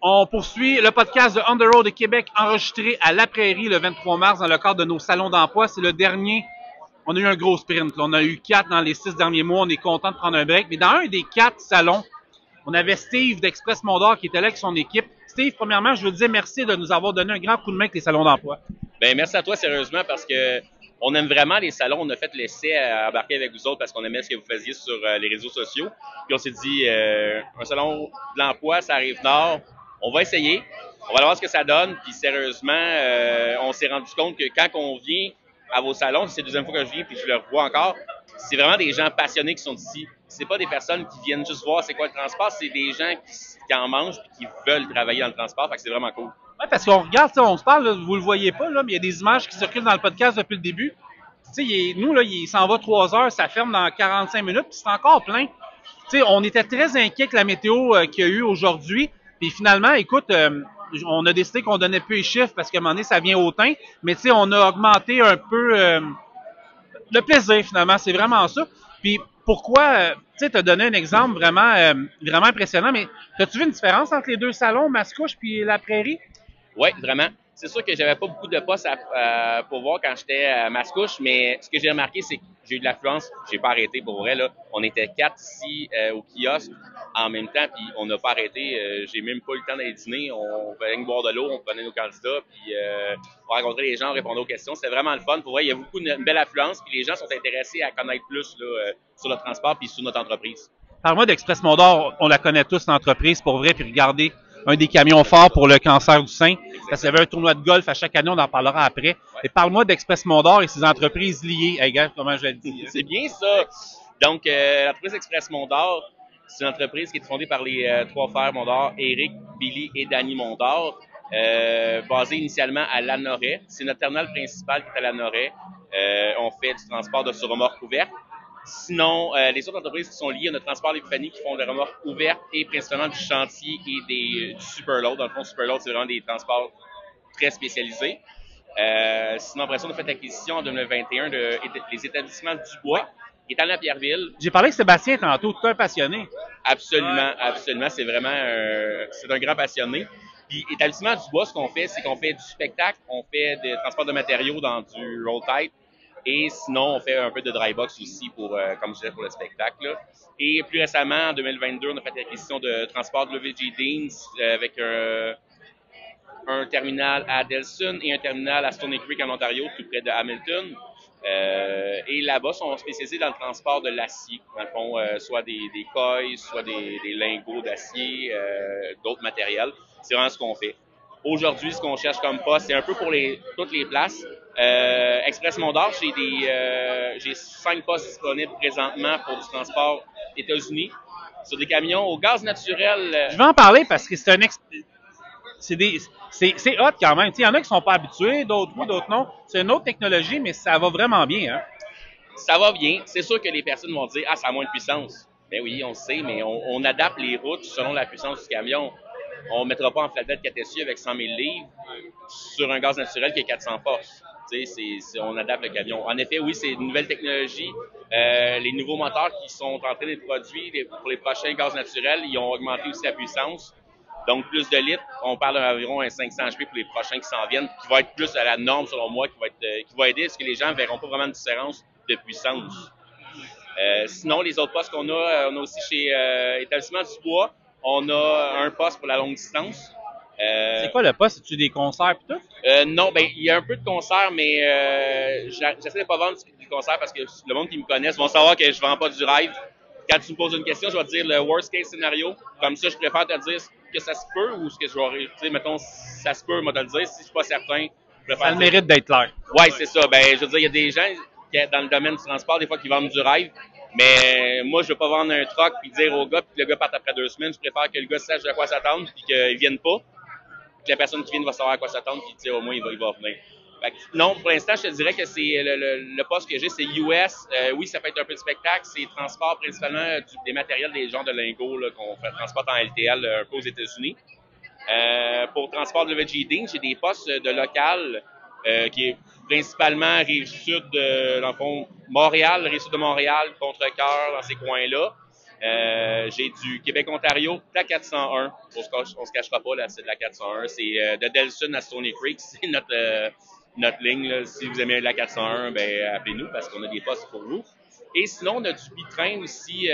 On poursuit le podcast de On the Road de Québec enregistré à La Prairie le 23 mars dans le cadre de nos salons d'emploi. C'est le dernier on a eu un gros sprint. Là. On a eu 4 dans les 6 derniers mois. On est content de prendre un break. Mais dans un des 4 salons, on avait Steve d'Express Mondor qui était là avec son équipe. Steve, premièrement, je veux te dire merci de nous avoir donné un grand coup de main avec les salons d'emploi. Ben merci à toi, sérieusement, parce que on aime vraiment les salons. On a fait l'essai à embarquer avec vous autres parce qu'on aimait ce que vous faisiez sur les réseaux sociaux. Puis on s'est dit, un salon de l'emploi, ça arrive nord. On va essayer. On va voir ce que ça donne. Puis sérieusement, on s'est rendu compte que quand on vient à vos salons, c'est la deuxième fois que je viens puis je le revois encore, c'est vraiment des gens passionnés qui sont ici. C'est pas des personnes qui viennent juste voir c'est quoi le transport, c'est des gens qui en mangent et qui veulent travailler dans le transport. Fait que c'est vraiment cool. Ouais, parce qu'on regarde, on se parle, là, vous le voyez pas, là, mais il y a des images qui circulent dans le podcast depuis le début. Tu sais, nous, là, il s'en va 3 heures, ça ferme dans 45 minutes, puis c'est encore plein. Tu sais, on était très inquiets que la météo qu'il y a eu aujourd'hui. Puis finalement, écoute, on a décidé qu'on donnait peu les chiffres parce qu'à un moment donné, ça vient hautain. Mais tu sais, on a augmenté un peu le plaisir, finalement. C'est vraiment ça. Puis pourquoi, tu sais, t'as donné un exemple vraiment, vraiment impressionnant, mais as-tu vu une différence entre les deux salons, Mascouche puis la Prairie? Oui, vraiment. C'est sûr que j'avais pas beaucoup de postes pour voir quand j'étais à Mascouche, mais ce que j'ai remarqué, c'est que j'ai eu de l'affluence. J'ai pas arrêté pour vrai, là. On était 4 ici au kiosque en même temps, puis on n'a pas arrêté. J'ai même pas eu le temps d'aller dîner. On venait boire de l'eau, on prenait nos candidats, puis on rencontrait les gens, on répondait aux questions. C'était vraiment le fun. Pour vrai, il y a beaucoup une belle affluence, puis les gens sont intéressés à connaître plus là, sur le transport puis sur notre entreprise. Parle-moi d'Express Mondor, on la connaît tous, l'entreprise, pour vrai, puis regardez, un des camions forts pour le cancer du sein. Parce qu'il y avait un tournoi de golf à chaque année, on en parlera après. Ouais. Et parle-moi d'Express Mondor et ses entreprises liées. Hey, regarde comment je le dis. C'est bien ça. Donc, l'entreprise Express Mondor, c'est une entreprise qui est fondée par les 3 frères Mondor, Éric, Billy et Danny Mondor, basée initialement à Lanoret. C'est notre terminal principal qui est à Lanoret. On fait du transport de sur remorque ouverte. Sinon, les autres entreprises qui sont liées à notre transport l'Épiphanie qui font des remorques ouvertes et principalement du chantier et du superload. Dans le fond, superload, c'est vraiment des transports très spécialisés. Sinon, après ça, on a fait l'acquisition en 2021 des établissements du bois, qui est à Pierreville. J'ai parlé avec Sébastien tantôt, tout un passionné. Absolument, absolument. C'est vraiment c'est un grand passionné. Puis, établissement du bois, ce qu'on fait, c'est qu'on fait du spectacle, on fait des transports de matériaux dans du roll type. Et sinon, on fait un peu de dry box aussi pour, comme je disais, pour le spectacle. Là. Et plus récemment, en 2022, on a fait l'acquisition de transport de WG Deans avec un terminal à Delson et un terminal à Stoney Creek en Ontario, tout près de Hamilton. Et là-bas, ils sont spécialisés dans le transport de l'acier. Dans le fond, soit des coils, soit des lingots d'acier, d'autres matériels. C'est vraiment ce qu'on fait. Aujourd'hui, ce qu'on cherche comme poste, c'est un peu pour toutes les places. Express Mondor, j'ai 5 postes disponibles présentement pour du transport États-Unis sur des camions au gaz naturel. Je vais en parler parce que c'est c'est hot quand même. Il y en a qui sont pas habitués, d'autres oui, d'autres non. C'est une autre technologie, mais ça va vraiment bien. Hein? Ça va bien. C'est sûr que les personnes vont dire « Ah, ça a moins de puissance ». Ben oui, on sait, mais on adapte les routes selon la puissance du camion. On ne mettra pas en flatbed 4 SU avec 100 000 livres sur un gaz naturel qui a 400 forces. On adapte le camion. En effet, oui, c'est une nouvelle technologie. Les nouveaux moteurs qui sont en train d'être produits pour les prochains gaz naturels, ils ont augmenté aussi la puissance. Donc, plus de litres. On parle d'environ un 500 HP pour les prochains qui s'en viennent, qui va être plus à la norme, selon moi, qui va aider parce que les gens ne verront pas vraiment de différence de puissance. Sinon, les autres postes qu'on a aussi chez Établissement du Bois, on a un poste pour la longue distance. C'est quoi le poste? C'est-tu des concerts et tout? Non, ben il y a un peu de concerts, mais j'essaie de pas vendre du concert parce que le monde qui me connaisse vont savoir que je vends pas du rêve. Quand tu me poses une question, je vais te dire le worst case scénario. Comme ça, je préfère te dire que ça se peut ou ce que je vais... Tu sais, mettons, ça se peut, moi te le dire. Si je suis pas certain, je préfère... Ça a le mérite d'être clair. Ouais, c'est ça. Ben, je veux dire, il y a des gens qui, dans le domaine du transport, des fois, qui vendent du rêve. Mais moi, je veux pas vendre un truck puis dire au gars, puis que le gars parte après 2 semaines. Je préfère que le gars sache à quoi s'attendre puis qu'il vienne pas. Que la personne qui vient va savoir à quoi s'attendre puis tu sais, au moins, il va venir. Fait que, non, pour l'instant, je te dirais que c'est le poste que j'ai, c'est US. Oui, ça peut être un peu de spectacle. C'est transport principalement des matériels, des genres de lingots là, qu'on fait transport en LTL un peu aux États-Unis. Pour transport de WG Dean, j'ai des postes de local qui est principalement Rive-Sud, dans le fond, Montréal, Rive-Sud de Montréal, Contrecœur, dans ces coins-là. J'ai du Québec-Ontario, la 401. On se cachera pas, là, c'est de la 401. C'est de Delson à Stoney Creek. C'est notre ligne. Là. Si vous aimez la 401, ben appelez-nous parce qu'on a des postes pour vous. Et sinon, on a du bitrain aussi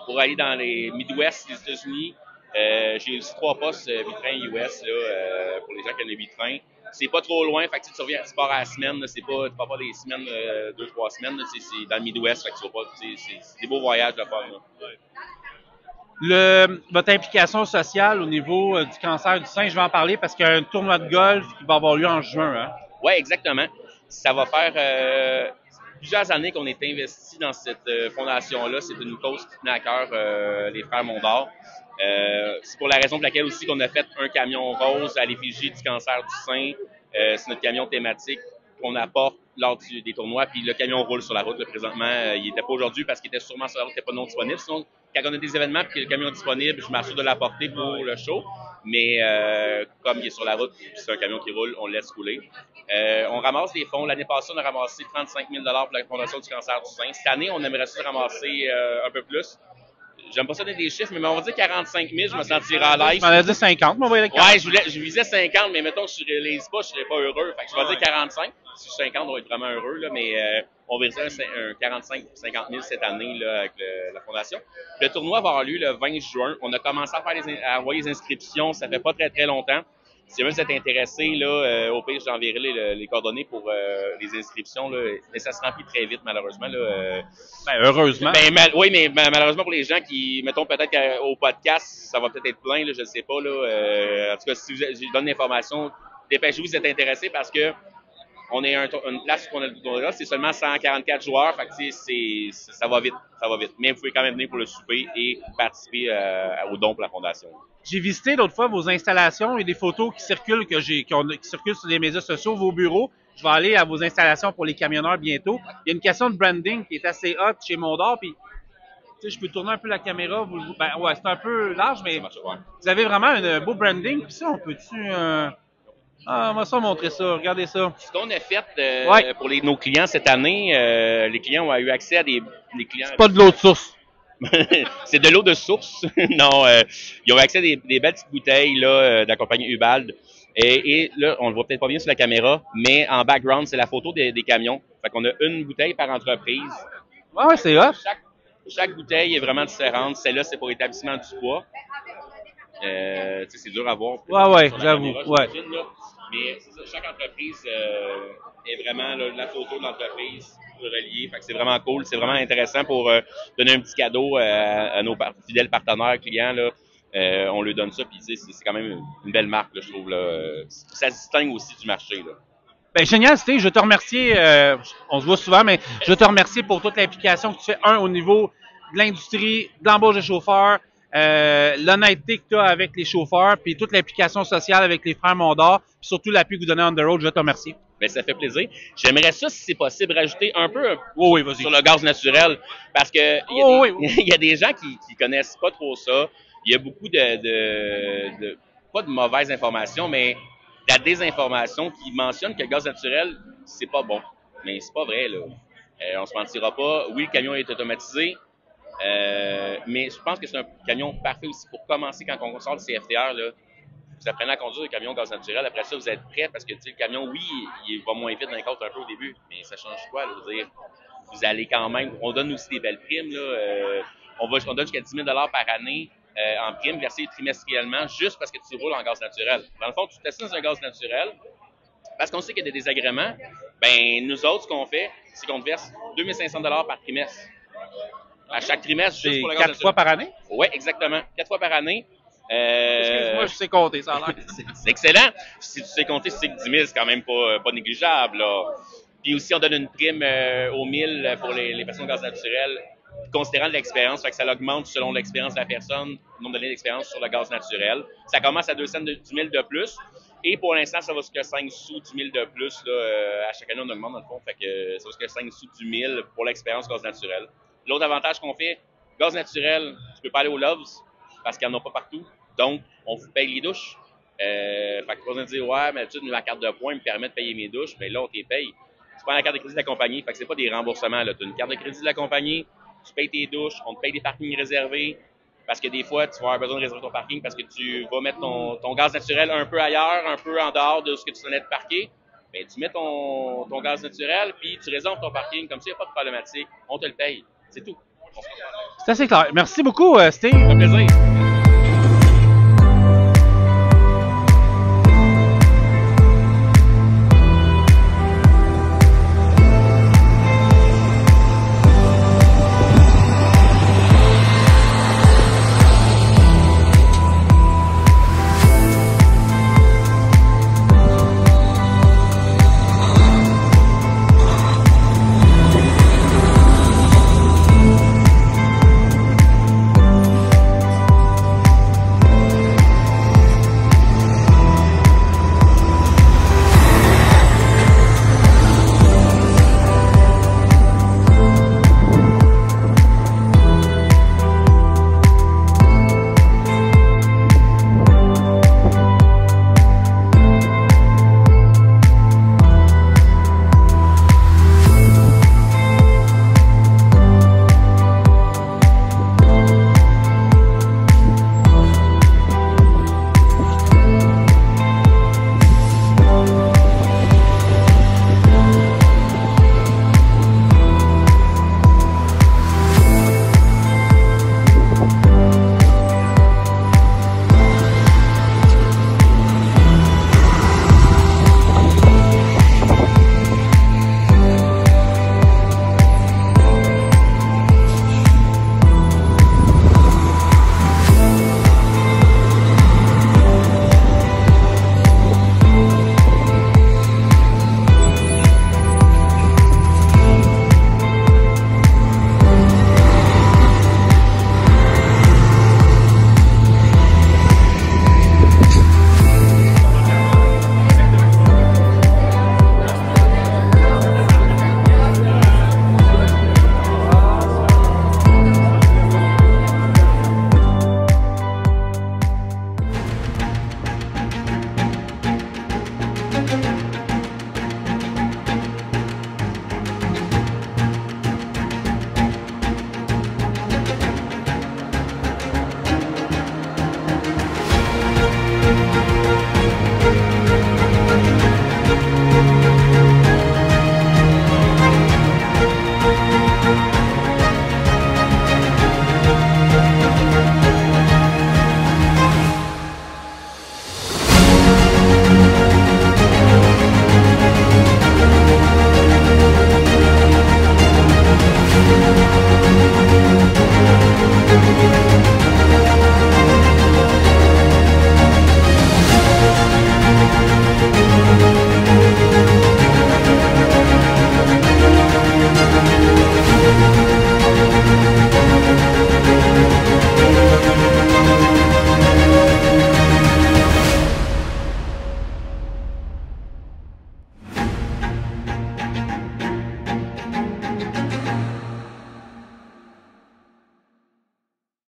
pour aller dans les Midwest des États-Unis. J'ai aussi 3 postes bitrain US là, pour les gens qui aiment les bitrains. C'est pas trop loin, fait que tu reviens, tu pars à la semaine, là, tu pars pas des semaines, 2-3 semaines, là, c'est dans le Midwest, fait que tu vas pas, c'est des beaux voyages à faire. Votre implication sociale au niveau du cancer du sein, je vais en parler parce qu'il y a un tournoi de golf qui va avoir lieu en juin. Hein? Oui, exactement. Ça va faire plusieurs années qu'on est investi dans cette fondation-là. C'est une cause qui tenait à cœur les Frères Mondor. C'est pour la raison pour laquelle aussi qu'on a fait un camion rose à l'effigie du cancer du sein. C'est notre camion thématique qu'on apporte lors des tournois. Puis le camion roule sur la route. Là, présentement, il n'était pas aujourd'hui parce qu'il était sûrement sur la route, il n'était pas non disponible. Sinon, quand on a des événements et que le camion est disponible, je m'assure de l'apporter pour le show. Mais comme il est sur la route, c'est un camion qui roule, on le laisse rouler. On ramasse des fonds. L'année passée, on a ramassé 35 000 pour la Fondation du cancer du sein. Cette année, on aimerait ça ramasser un peu plus. J'aime pas ça donner des chiffres, mais on va dire 45 000, je me sentirais à l'aise. Je m'en ai dit 50, mais on va y aller avec 40. Ouais, je visais 50, mais mettons que je ne réalise pas, je serais pas heureux. Fait que je vais dire 45. Si je suis 50, on va être vraiment heureux, là, mais on va dire un 45-50 000 cette année là, avec la Fondation. Le tournoi va avoir lieu le 20 juin. On a commencé à envoyer les inscriptions, ça fait pas très très longtemps. Si vous êtes intéressé, là, au pire, j'enverrai les coordonnées pour les inscriptions. Là, mais ça se remplit très vite, malheureusement. Là, heureusement. Oui, mais malheureusement pour les gens qui, mettons peut-être qu'au podcast, ça va peut-être être plein, là, je ne sais pas. Là, en tout cas, si je donne l'information, dépêchez-vous si vous êtes intéressé parce que on est une place qu'on a le tournoi, c'est seulement 144 joueurs, fait que ça va vite, Mais vous pouvez quand même venir pour le souper et participer au don pour la Fondation. J'ai visité l'autre fois vos installations et des photos qui circulent qui circulent sur les médias sociaux, vos bureaux. Je vais aller à vos installations pour les camionneurs bientôt. Il y a une question de branding qui est assez hot chez Mondor, puis je peux tourner un peu la caméra. Ouais, c'est un peu large, mais vous avez vraiment un beau branding. Puis ça, on peut-tu... on va montrer ça, regardez ça. Ce qu'on a fait pour nos clients cette année, les clients ont eu accès à des clients... C'est pas de l'eau de source. C'est de l'eau de source. Non, ils ont accès à des belles petites bouteilles là, de la compagnie Ubald. Et là, on le voit peut-être pas bien sur la caméra, mais en background, c'est la photo des camions. Fait qu'on a une bouteille par entreprise. Ouais, c'est hot. Chaque bouteille est vraiment différente. Celle-là, c'est pour établissement du poids. C'est dur à voir. Ouais, j'avoue. Ouais. Mais c'est ça, chaque entreprise est vraiment là, la photo de l'entreprise reliée. Fait que c'est vraiment cool. C'est vraiment intéressant pour donner un petit cadeau à nos fidèles partenaires, clients. Là. On leur donne ça, puis c'est quand même une belle marque, là, je trouve. Là. Ça se distingue aussi du marché. Là. Ben, génial, Steve. Je veux te remercier. On se voit souvent, mais je veux te remercier pour toute l'implication que tu fais, au niveau de l'industrie, de l'embauche de chauffeurs, l'honnêteté que tu as avec les chauffeurs, puis toute l'implication sociale avec les Frères Mondor, puis surtout l'appui que vous donnez on the road. Je veux te remercier. Ben, ça fait plaisir. J'aimerais ça, si c'est possible, rajouter un peu vas-y. sur le gaz naturel, parce que il y a des gens qui connaissent pas trop ça. Il y a beaucoup de pas de mauvaises informations, mais de la désinformation qui mentionne que le gaz naturel, c'est pas bon. Mais c'est pas vrai, là. On se mentira pas. Oui, le camion est automatisé, mais je pense que c'est un camion parfait aussi pour commencer quand on sort le CFTR, là. Vous apprenez à conduire le camion gaz naturel. Après ça, vous êtes prêt parce que, tu sais, le camion, oui, il va moins vite dans les côtes un peu au début, mais ça change quoi, là, je veux dire. Vous allez quand même, on donne aussi des belles primes, là. On donne jusqu'à 10 000 $ par année en prime versée trimestriellement juste parce que tu roules en gaz naturel. Dans le fond, tu testes dans un gaz naturel parce qu'on sait qu'il y a des désagréments. Ben, nous autres, ce qu'on fait, c'est qu'on te verse 2 500 $ par trimestre. À chaque trimestre, juste pour le gaz naturel. 4 fois par année? Oui, exactement. 4 fois par année. Excuse-moi, je sais compter, ça a l'air. C'est excellent. Si tu sais compter, tu sais que 10 000, c'est quand même pas négligeable, là. Puis aussi, on donne une prime aux 1000 pour les personnes au gaz naturel, considérant l'expérience, fait que ça augmente selon l'expérience de la personne, le nombre d'années d'expérience sur le gaz naturel. Ça commence à 2 cents du 1000 de plus. Et pour l'instant, ça va jusqu'à 5 sous du 1000 de plus. Là, à chaque année, on augmente dans le fond. Fait que ça va jusqu'à 5 sous du 1000 pour l'expérience gaz naturel. L'autre avantage qu'on fait, gaz naturel, tu peux pas aller aux Loves parce qu'il n'y en a pas partout. Donc, on vous paye les douches. Fait que pas besoin de dire, ouais, mais tu sais, ma carte de points me permet de payer mes douches. Mais là, on t'y paye. Tu prends la carte de crédit de la compagnie. Fait que c'est pas des remboursements. Tu as une carte de crédit de la compagnie, tu payes tes douches, on te paye des parkings réservés. Parce que des fois, tu vas avoir besoin de réserver ton parking parce que tu vas mettre ton gaz naturel un peu ailleurs, un peu en dehors de ce que tu tenais de parquer. Ben, tu mets ton gaz naturel, puis tu réserves ton parking. Comme ça, il n'y a pas de problématique. On te le paye. C'est tout. C'est assez clair. Merci beaucoup, Steve. Ça fait plaisir.